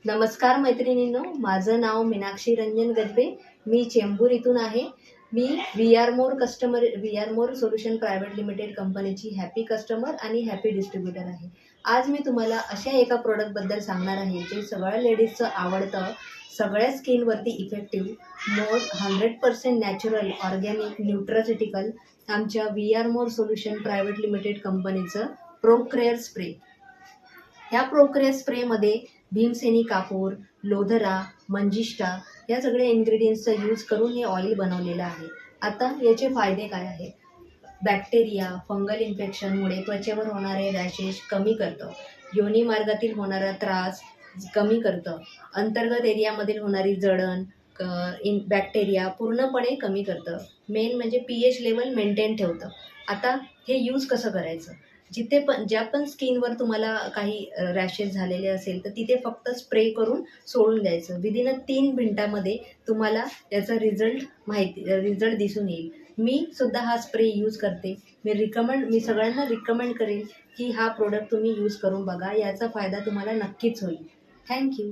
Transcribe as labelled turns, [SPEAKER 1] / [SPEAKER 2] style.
[SPEAKER 1] नमस्कार मैत्रिणींनो, माझं नाव मीनाक्षी रंजन गजबे. मी चेंबूर इथून आहे. मी V R more solution private limited कंपनीची हॅपी कस्टमर आणि हॅपी डिस्ट्रीब्युटर आहे. आज मी तुम्हाला अशा एका प्रोडक्टबद्दल सांगणार आहे जे सगळ्या लेडीजचं आवडतं, सगळ्या स्किनवरती इफेक्टिव्ह, 100% नॅचरल, ऑर्गॅनिक, न्यूट्रासिटिकल आमच्या V R more solution private limited कंपनीचं प्रोक्रेअर स्प्रे. ह्या प्रोक्रेअर स्प्रेमध्ये भीमसेनी कापूर, लोधरा, मंजिष्ठा या सगळ्या इन्ग्रेडियंट्सचा यूज करून हे ऑइल बनवलेलं आहे. आता याचे फायदे काय आहेत? बॅक्टेरिया, फंगल इन्फेक्शनमुळे त्वचेवर होणारे रॅशेस कमी करतं, योनी मार्गातील होणारा त्रास कमी करतं, अंतर्गत एरियामधील होणारी जळण बॅक्टेरिया पूर्णपणे कमी करतं. मेन म्हणजे pH लेवल मेंटेन ठेवतं. आता हे यूज कसं करायचं? ज्या पण स्किनवर तुम्हाला काही रॅशेस झालेले असेल तर तिथे फक्त स्प्रे करून सोडून द्यायचं. विदिन 3 मिनिटामध्ये तुम्हाला याचा रिझल्ट दिसून येईल. मी सुद्धा हा स्प्रे यूज करते. मी सगळ्यांना रिकमेंड करेन की हा प्रोडक्ट तुम्ही यूज करून बघा. याचा फायदा तुम्हाला नक्कीच होईल. थँक्यू.